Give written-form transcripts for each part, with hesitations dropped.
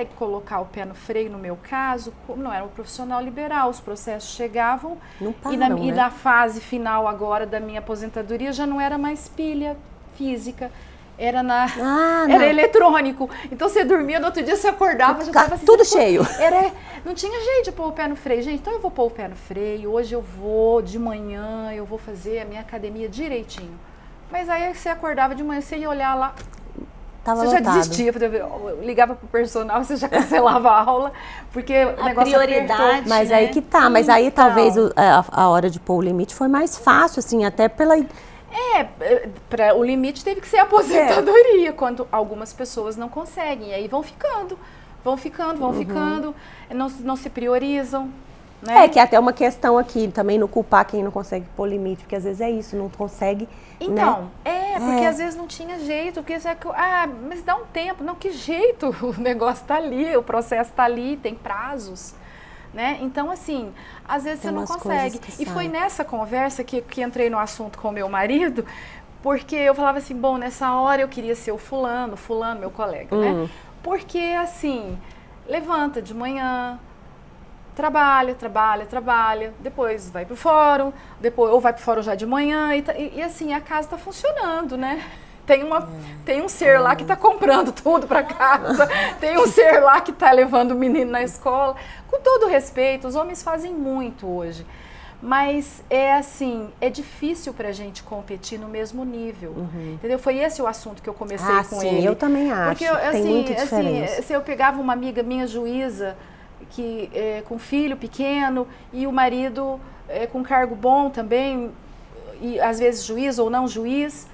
consegue colocar o pé no freio, no meu caso, como não era um profissional liberal, os processos chegavam Não param, e na fase final agora da minha aposentadoria já não era mais pilha física, era era eletrônico. Então você dormia, no outro dia você acordava, já estava assim, tudo cheio. Não tinha jeito de pôr o pé no freio. Gente, então eu vou pôr o pé no freio, hoje eu vou, de manhã, eu vou fazer a minha academia direitinho. Mas aí você acordava de manhã, você ia olhar lá, Tava você já lotado. desistia, eu ligava pro personal, você já cancelava a aula, porque o negócio prioridade, apertou. Mas né? aí que tá, mas aí Então. talvez a hora de pôr o limite foi mais fácil, assim, até pela... O limite teve que ser a aposentadoria, quando algumas pessoas não conseguem, e aí vão ficando, não se priorizam, né? É, que é até uma questão aqui, também não culpar quem não consegue pôr limite, porque às vezes é isso, não consegue, Então, né? porque às vezes não tinha jeito, porque mas dá um tempo, não, que jeito, o negócio tá ali, o processo tá ali, tem prazos, né? Então, assim, às vezes Tem você não umas consegue. coisas que E foi saem. nessa conversa que entrei no assunto com o meu marido, porque eu falava assim, bom, nessa hora eu queria ser o fulano, meu colega, né? Porque, assim, levanta de manhã, trabalha, depois vai pro fórum, ou vai pro fórum já de manhã, e assim, a casa tá funcionando, né? Tem um ser lá que tá comprando tudo para casa, tem um ser lá que tá levando o menino na escola. Com todo respeito, os homens fazem muito hoje, mas é difícil pra gente competir no mesmo nível, entendeu? Foi esse o assunto que eu comecei com ele. Eu também acho, porque, tem muita diferença. se eu pegava uma amiga minha juíza, com filho pequeno, e o marido com cargo bom também, e às vezes juiz ou não juiz,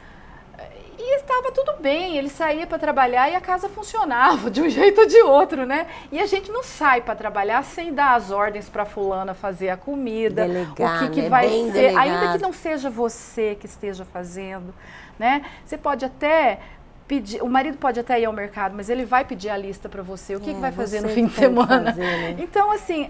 e estava tudo bem, ele saía para trabalhar e a casa funcionava de um jeito ou de outro, né? E a gente não sai para trabalhar sem dar as ordens para fulana fazer a comida, Delegar, o que né? vai Bem ser, ainda delegado. que não seja você que esteja fazendo, né? Você pode até pedir, o marido pode até ir ao mercado, mas ele vai pedir a lista para você, o que vai fazer no você fim que de tem que semana. fazer, né? Então, assim,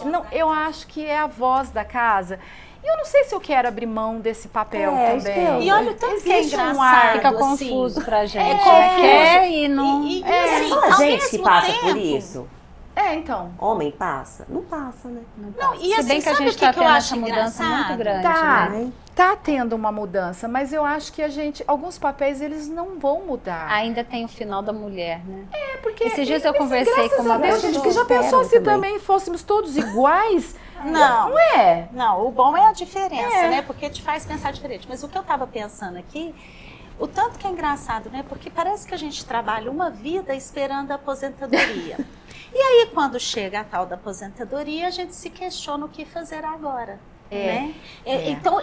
não, eu acho que é a voz da casa. E eu não sei se eu quero abrir mão desse papel isso que também. E olha o tanto que é Existe um engraçado, ar, Fica assim. confuso pra gente. confuso. Quer e não... E, É só a ao gente que mesmo passa por tempo- isso. Então. Homem passa? Não passa, né? Não, e Se assim, bem que a sabe gente o que está que eu tendo acho essa mudança muito engraçado? grande, Tá, né? tá tendo uma mudança, mas eu acho que alguns papéis, eles não vão mudar. Ainda tem o final da mulher, né? Porque Esses dias eu mas conversei graças com uma a Deus, pessoa. gente, que já Esperam pensou se também. também fôssemos todos iguais? Não. Não é? Não, o bom é a diferença, né? Porque te faz pensar diferente. Mas o que eu estava pensando aqui, o tanto que é engraçado, né? Porque parece que a gente trabalha uma vida esperando a aposentadoria. E aí, quando chega a tal da aposentadoria, a gente se questiona o que fazer agora. Né? Então,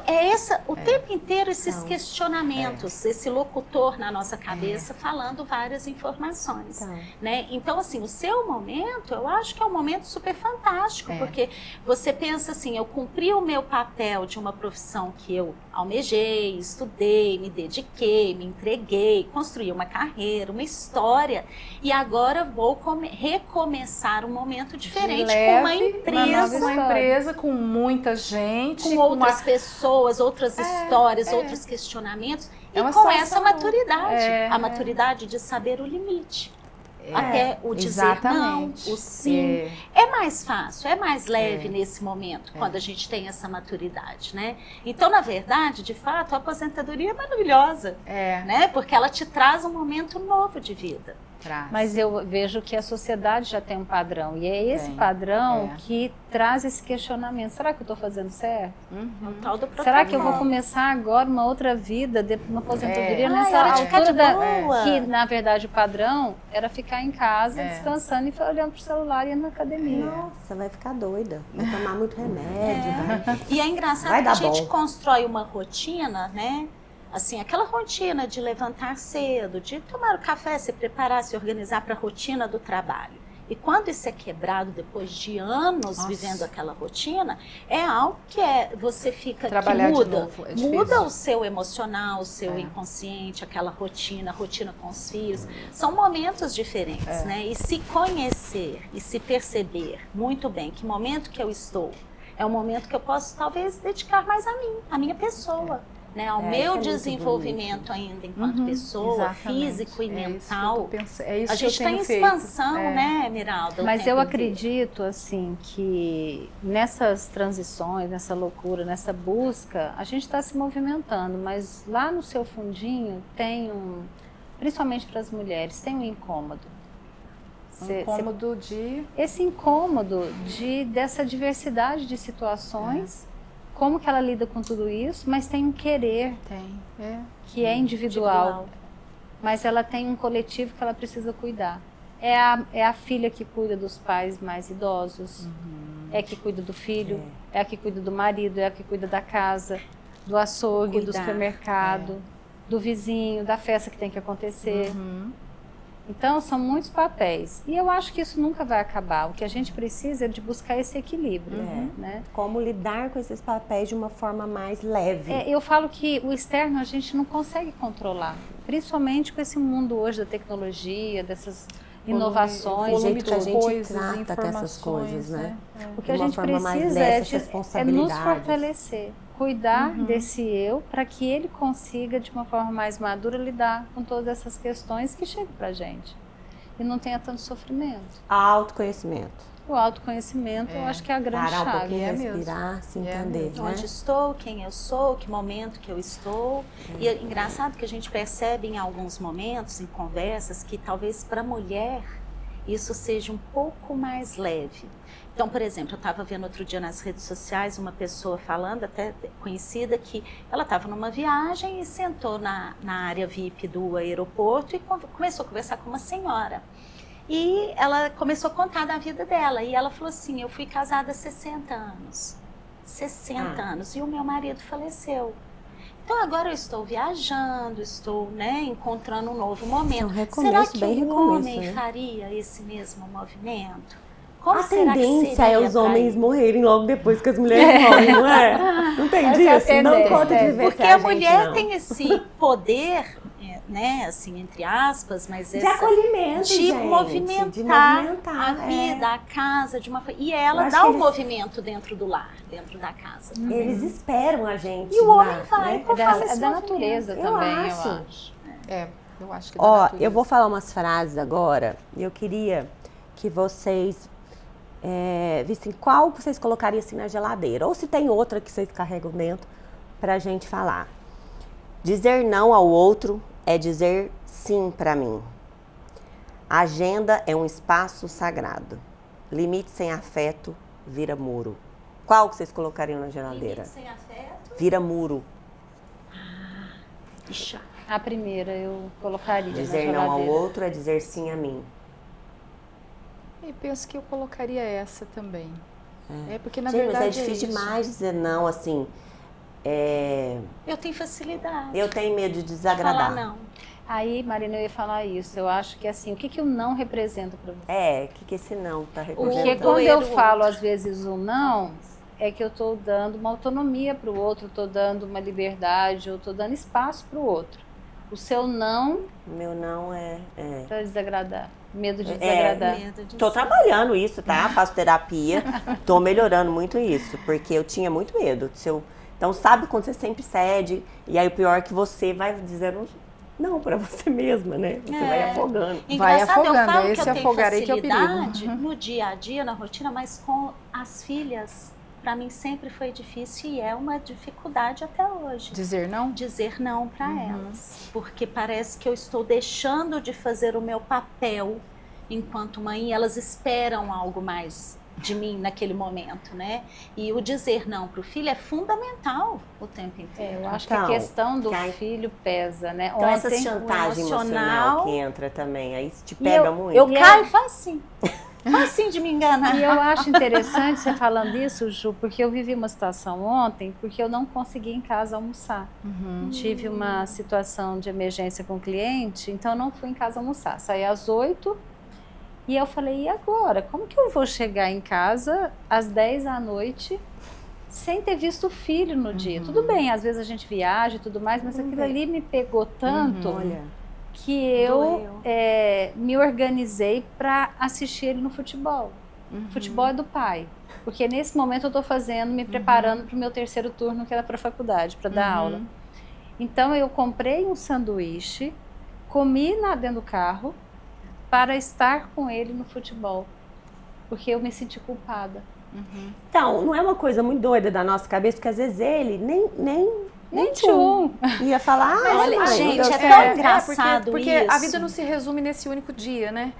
o tempo inteiro esses questionamentos, esse locutor na nossa cabeça falando várias informações. Né? Então, assim, o seu momento, eu acho que é um momento super fantástico, porque você pensa assim, eu cumpri o meu papel de uma profissão que eu almejei, estudei, me dediquei, me entreguei, construí uma carreira, uma história, e agora vou recomeçar um momento diferente com uma empresa. Uma empresa com muita gente. Com outras pessoas, outras histórias, outros questionamentos, e uma com situação- essa maturidade. A maturidade de saber o limite. Até o dizer exatamente. não, o sim. É mais fácil, é mais leve nesse momento, quando a gente tem essa maturidade, né? Então, na verdade, de fato, a aposentadoria é maravilhosa, né? Porque ela te traz um momento novo de vida. Mas eu vejo que a sociedade já tem um padrão. E é esse padrão que traz esse questionamento. Será que eu estou fazendo certo? O tal do Será que eu vou protocolo. começar agora uma outra vida, uma aposentadoria nessa hora de ficar de altura boa. que, na verdade, o padrão era ficar em casa, descansando e olhando pro celular e indo na academia. Nossa, vai ficar doida. Vai tomar muito remédio. Vai... E é engraçado Vai que a dar gente bom. constrói uma rotina, né? Assim, aquela rotina de levantar cedo, de tomar o café, se preparar, se organizar para a rotina do trabalho. E quando isso é quebrado depois de anos vivendo aquela rotina, é algo que você fica Trabalhar que de muda. novo, é difícil. Muda o seu emocional, o seu inconsciente, aquela rotina, a rotina com os filhos. São momentos diferentes, né? E se conhecer e se perceber muito bem que momento que eu estou, é um momento que eu posso talvez dedicar mais a mim, a minha pessoa. né, ao meu desenvolvimento ainda enquanto pessoa, físico e mental. A gente está em expansão, né, Miralda? Mas eu acredito, assim, que nessas transições, nessa loucura, nessa busca, a gente está se movimentando, mas lá no seu fundinho tem principalmente para as mulheres, tem um incômodo. Esse incômodo dessa diversidade de situações, como que ela lida com tudo isso, mas tem um querer que é individual, mas ela tem um coletivo que ela precisa cuidar. É a filha que cuida dos pais mais idosos, é a que cuida do filho, é a que cuida do marido, é a que cuida da casa, do açougue, do supermercado, do vizinho, da festa que tem que acontecer. Então, são muitos papéis. E eu acho que isso nunca vai acabar. O que a gente precisa é de buscar esse equilíbrio. Né? Como lidar com esses papéis de uma forma mais leve. Eu falo que o externo a gente não consegue controlar. Principalmente com esse mundo hoje da tecnologia, dessas inovações. O jeito que a gente trata com essas coisas, né? O que a gente precisa é nos fortalecer. Cuidar desse eu para que ele consiga, de uma forma mais madura, lidar com todas essas questões que chegam para a gente. E não tenha tanto sofrimento. Autoconhecimento. O autoconhecimento, eu acho que é a grande chave. Parar um pouquinho, respirar, se entender. Né? Onde estou, quem eu sou, que momento que eu estou. E é engraçado que a gente percebe em alguns momentos, em conversas, que talvez para a mulher isso seja um pouco mais leve. Então, por exemplo, eu estava vendo outro dia nas redes sociais uma pessoa falando, até conhecida, que ela estava numa viagem e sentou na área VIP do aeroporto e começou a conversar com uma senhora. E ela começou a contar da vida dela. E ela falou assim, eu fui casada há 60 anos. 60 anos. E o meu marido faleceu. Então agora eu estou viajando, estou, né, encontrando um novo momento. Será que o homem faria esse mesmo movimento? Como a tendência é os homens morrerem logo depois que as mulheres morrem, não é? Não tem disso? Não conta de viver. Porque a mulher tem esse poder, né, assim, entre aspas, mas de acolhimento, de movimentar a vida, a casa, de uma e ela dá o movimento dentro do lar, dentro da casa. Eles esperam a gente. E o homem vai, é da natureza também, eu acho. Eu acho que é da natureza. Eu vou falar umas frases agora e eu queria que vocês vissem qual vocês colocariam assim na geladeira, ou se tem outra que vocês carregam dentro pra gente falar. Dizer não ao outro é dizer sim para mim. Agenda é um espaço sagrado. Limite sem afeto vira muro. Qual que vocês colocariam na geladeira? Limite sem afeto? Vira muro. A primeira eu colocaria dizer na geladeira. Não ao outro é dizer sim a mim. E penso que eu colocaria essa também. Porque na verdade mas é difícil demais dizer não, assim. Eu tenho facilidade. Eu tenho medo de desagradar. Falar não. Aí, Marina, eu ia falar isso. Eu acho que assim, o que o não representa para você? O que esse não está representando? Porque quando eu falo, às vezes, o não, é que eu estou dando uma autonomia para o outro, estou dando uma liberdade, eu estou dando espaço para o outro. O seu não... Meu não é... Para desagradar. Medo de desagradar. Tô trabalhando isso, tá? Faço terapia. Tô melhorando muito isso, porque eu tinha muito medo. Então, sabe quando você sempre cede, e aí o pior é que você vai dizendo não pra você mesma, né? Você vai afogando. Vai afogando, eu falo que eu tenho facilidade no dia a dia, na rotina, mas com as filhas, pra mim sempre foi difícil e é uma dificuldade até hoje. Dizer não? Dizer não pra elas. Porque parece que eu estou deixando de fazer o meu papel enquanto mãe e elas esperam algo mais de mim naquele momento, né? E o dizer não pro filho é fundamental o tempo inteiro. Eu acho que a questão do filho pesa, né? Então essa chantagem emocional que entra também, aí te pega muito. Eu caio e faço assim. Facinho de me enganar. E eu acho interessante você falando isso, Ju, porque eu vivi uma situação ontem, porque eu não consegui em casa almoçar. Tive uma situação de emergência com o cliente, então eu não fui em casa almoçar. Saí às 8h e eu falei, e agora? Como que eu vou chegar em casa às 10 da noite sem ter visto o filho no dia? Tudo bem, às vezes a gente viaja e tudo mais, mas aquilo ali me pegou tanto... que eu me organizei para assistir ele no futebol. Futebol é do pai. Porque nesse momento eu estou me preparando para o meu terceiro turno, que era para a faculdade, para dar aula. Então eu comprei um sanduíche, comi lá dentro do carro para estar com ele no futebol, porque eu me senti culpada. Então, não é uma coisa muito doida da nossa cabeça, porque às vezes ele nem tchum. ia falar, Olha, mãe, gente, eu é sei. tão engraçado porque isso. a vida não se resume nesse único dia, né?